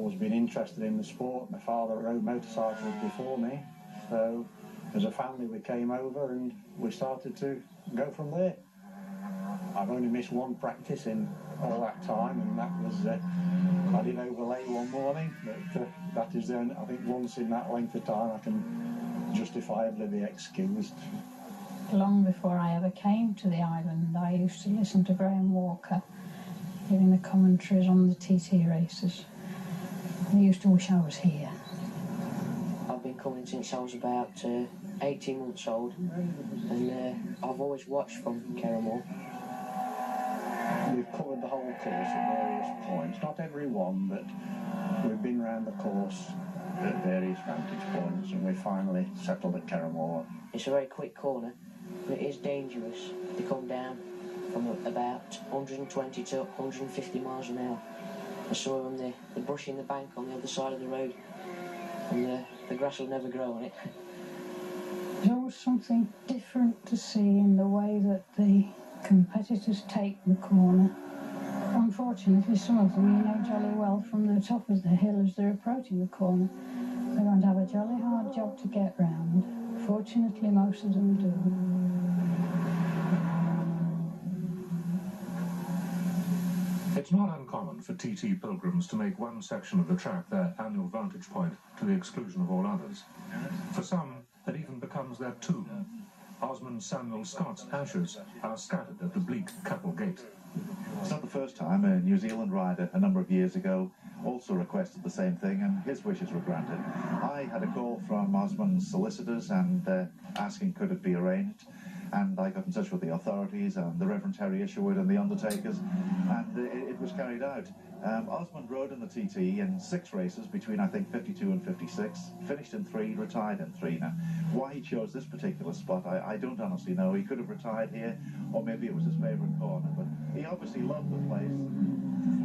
always been interested in the sport. My father rode motorcycles before me, so as a family we came over and we started to go from there. I've only missed one practice in all that time, and that was I did overlay one morning, but that is the only, I think once in that length of time I can justifiably be excused. Long before I ever came to the island, I used to listen to Graham Walker giving the commentaries on the TT races. I used to wish I was here. I've been coming since I was about 18 months old, and I've always watched from Kerremore. We've covered the whole course at various points, not every one, but we've been around the course at various vantage points, and we finally settled at Kerremore. It's a very quick corner, but it is dangerous to come down from about 120 to 150 miles an hour. I saw them, they're brushing the bank on the other side of the road, and the grass will never grow on it. There's always something different to see in the way that the competitors take the corner. Unfortunately, some of them you know jolly well from the top of the hill as they're approaching the corner. They're going to have a jolly hard job to get round. Fortunately, most of them do. It's not uncommon for TT pilgrims to make one section of the track their annual vantage point to the exclusion of all others. For some, it even becomes their tomb. Osmond Samuel Scott's ashes are scattered at the bleak Capel Gate. It's not the first time. A New Zealand rider a number of years ago also requested the same thing, and his wishes were granted. I had a call from Osmond's solicitors and asking could it be arranged, and I got in touch with the authorities and the Reverend Terry Isherwood and the undertakers, and it was carried out. Osmond rode in the TT in 6 races between, I think, 52 and 56, finished in 3, retired in 3. Now, why he chose this particular spot, I don't honestly know. He could have retired here, or maybe it was his favourite corner, but he obviously loved the place.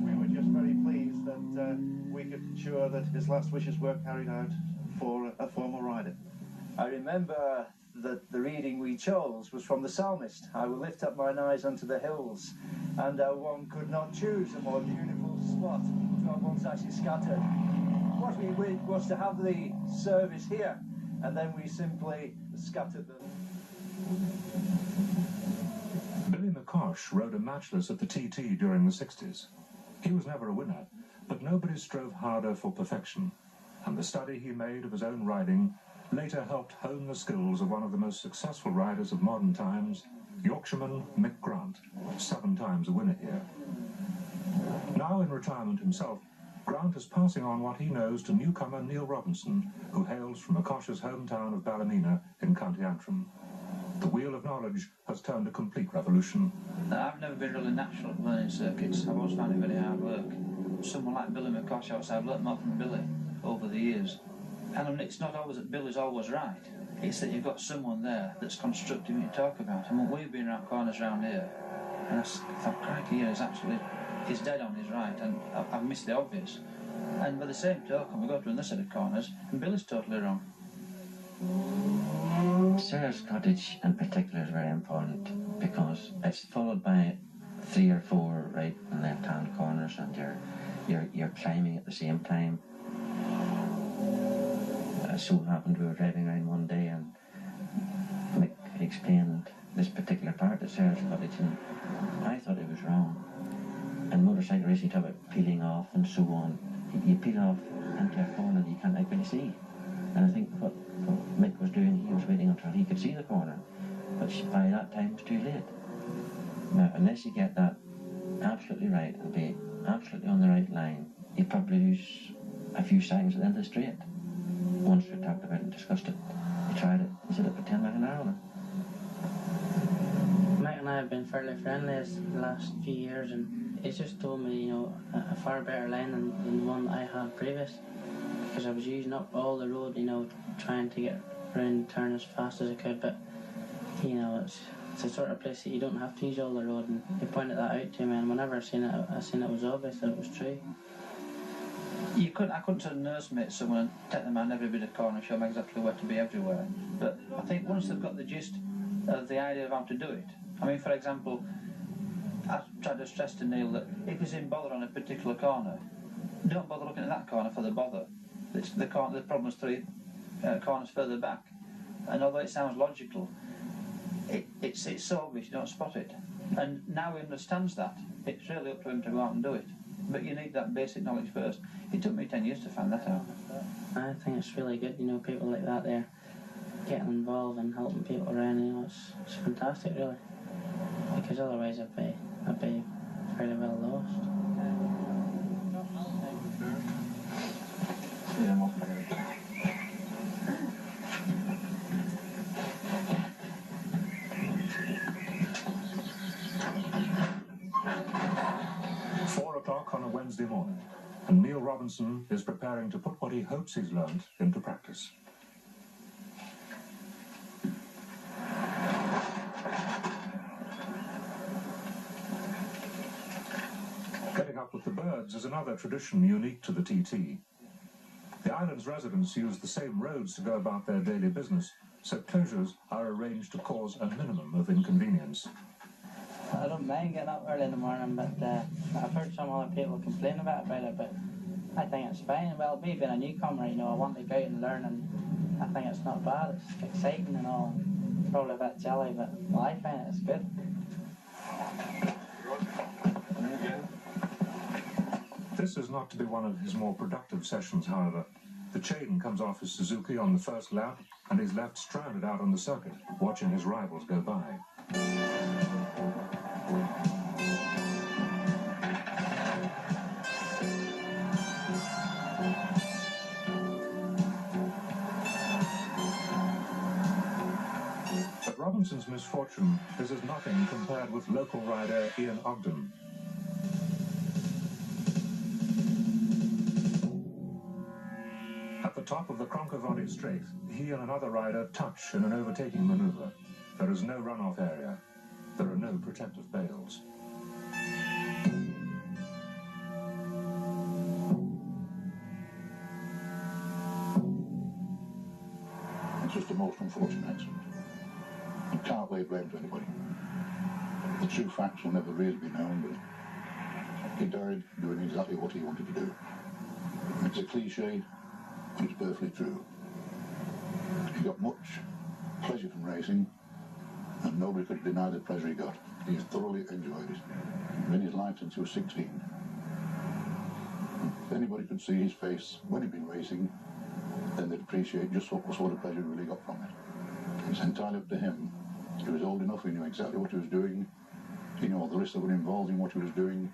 We were just very pleased that we could ensure that his last wishes were carried out for a former rider. I remember that the reading we chose was from the psalmist. I will lift up mine eyes unto the hills, and one could not choose a more beautiful spot to have once actually scattered. What we did was to have the service here, and then we simply scattered them. Billy McCosh rode a matchless at the TT during the 60s. He was never a winner, but nobody strove harder for perfection, and the study he made of his own riding later helped hone the skills of one of the most successful riders of modern times, Yorkshireman Mick Grant, 7 times a winner here. Now in retirement himself, Grant is passing on what he knows to newcomer Neil Robinson, who hails from McCosh's hometown of Ballymena in County Antrim. The wheel of knowledge has turned a complete revolution. I've never been really natural at learning circuits. I've always found it very hard work. Someone like Billy McCosh, I've learnt more from Billy over the years. And I mean, it's not always that Billy's always right. It's that you've got someone there that's constructive to talk about. I mean, we've been around corners around here, and I thought, crikey, he's dead on his right, and I've missed the obvious. And by the same token, we go to another set of corners, and Billy's totally wrong. Sarah's Cottage in particular is very important because it's followed by 3 or 4 right and left hand corners, and you're climbing at the same time. So happened we were driving around one day and Mick explained this particular part of Sarah's Cottage, and I thought it was wrong. And motorcycle racing talk about peeling off and so on. You peel off into a corner that you can't actually see. And I think what Mick was doing, he was waiting until he could see the corner, which by that time was too late. Now, unless you get that absolutely right and be absolutely on the right line, you probably lose a few seconds at the end of the straight. Once we talked about it and discussed it, we tried it, he said it for 10 miles an hour. Mike and I have been fairly friendly the last few years, and he's just told me, a far better line than the one I had previous, because I was using up all the road, trying to get around and turn as fast as I could, but, it's the sort of place that you don't have to use all the road, and he pointed that out to me, and whenever I seen it was obvious that it was true. I couldn't sort of nursemaid someone and take them around every bit of corner and show them exactly where to be everywhere. But I think once they've got the gist of the idea of how to do it, I mean, for example, I tried to stress to Neil that if he's in bother on a particular corner, don't bother looking at that corner for the bother. The problem's 3 corners further back. And although it sounds logical, it's so obvious you don't spot it. And now he understands that. It's really up to him to go out and do it. But you need that basic knowledge first. It took me 10 years to find that out. I think it's really good, you know, people like that there getting involved and helping people around, you know, it's fantastic really. Because otherwise I'd be fairly well lost. On a Wednesday morning, and Neil Robinson is preparing to put what he hopes he's learned into practice. Getting up with the birds is another tradition unique to the TT. The island's residents use the same roads to go about their daily business, so closures are arranged to cause a minimum of inconvenience. I don't mind getting up early in the morning, but I've heard some other people complain about it, but I think it's fine. Well, me being a newcomer, you know, I want to go out and learn, and I think it's not bad. It's exciting and all, probably a bit jelly, but well, I find it's good. This is not to be one of his more productive sessions, however. The chain comes off his Suzuki on the first lap, and he's left stranded out on the circuit, watching his rivals go by. But Robinson's misfortune is as nothing compared with local rider Ian Ogden. At the top of the Cronkovody Straight, he and another rider touch in an overtaking manoeuvre. There is no runoff area. There are no protective bales. It's just the most unfortunate accident. You can't lay blame to anybody. The true facts will never really be known, but he died doing exactly what he wanted to do. It's a cliche, but it's perfectly true. He got much pleasure from racing, and nobody could deny the pleasure he got. He thoroughly enjoyed it. In his life since he was 16. If anybody could see his face when he'd been racing, then they'd appreciate just what sort of pleasure he really got from it. It's entirely up to him. He was old enough, he knew exactly what he was doing, he knew all the risks that were involved in what he was doing,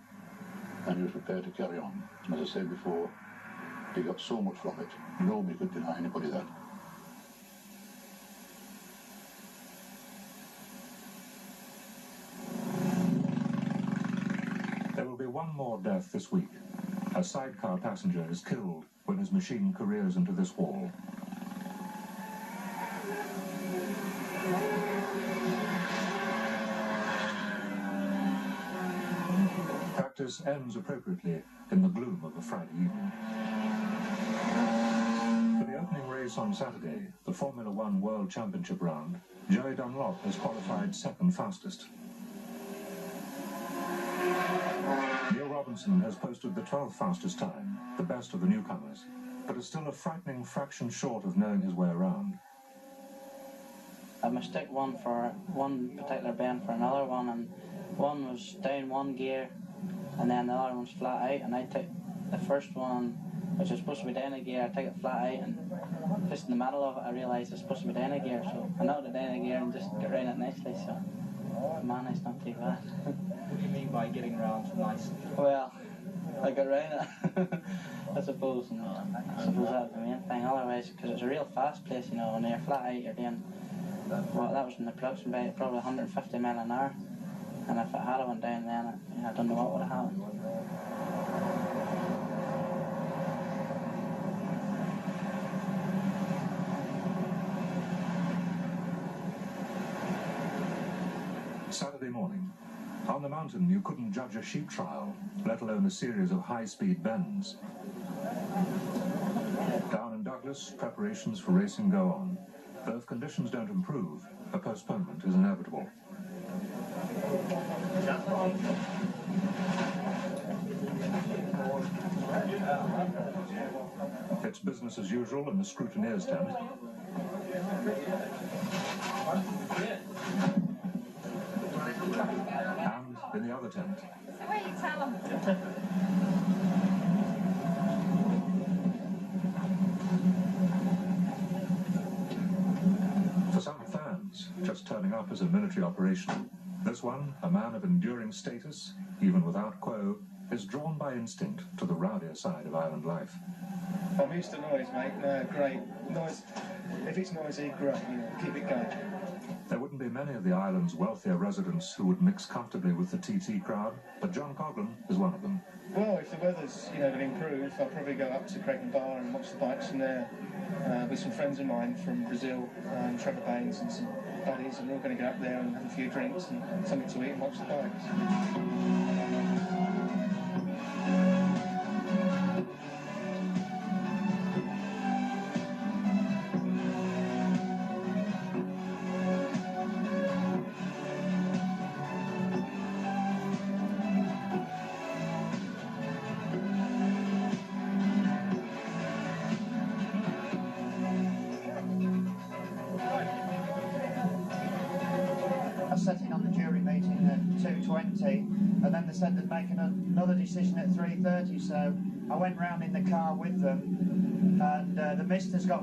and he was prepared to carry on. And as I said before, he got so much from it, nobody could deny anybody that. There will be one more death this week. A sidecar passenger is killed when his machine careers into this wall. Practice ends appropriately in the gloom of a Friday evening. For the opening race on Saturday, the Formula One World Championship round, Joey Dunlop has qualified second fastest. Neil Robinson has posted the 12th fastest time, the best of the newcomers, but is still a frightening fraction short of knowing his way around. I mistook one for one particular bend for another one, and one was down one gear and then the other one's flat out, and I took the first one, which was supposed to be down a gear, I took it flat out, and just in the middle of it I realised it's supposed to be down a gear, so I knocked it down a gear and just got around it nicely, so managed not too bad. What do you mean by getting around nicely? Well, I got around it, I suppose, and I suppose that's the main thing, otherwise, because it's a real fast place, you know, when you're flat out you're doing, well, that was in the production bay, probably 150 mile an hour, and if it had went down then, I don't know what would have happened. Saturday morning. On the mountain, you couldn't judge a sheep trial, let alone a series of high-speed bends. Down in Douglas, preparations for racing go on. Though if conditions don't improve, a postponement is inevitable. It's business as usual in the scrutineer's tent. And in the other tent. What do you tell them? For some fans, just turning up as a military operation, this one, a man of enduring status, even without quo, is drawn by instinct to the rowdier side of island life. I'm used to noise, mate. Great. Noise. If it's noisy, great. You know, keep it going. There wouldn't be many of the island's wealthier residents who would mix comfortably with the TT crowd, but John Coghlan is one of them. Well, if the weather's, going to improve, I'll probably go up to Creighton Bar and watch the bikes from there with some friends of mine from Brazil, Trevor Baines and some buddies, and we're all going to go up there and have a few drinks and something to eat and watch the bikes. Sitting on the jury meeting at 2:20, and then they said they'd make another decision at 3:30, so I went round in the car with them, and the mister's got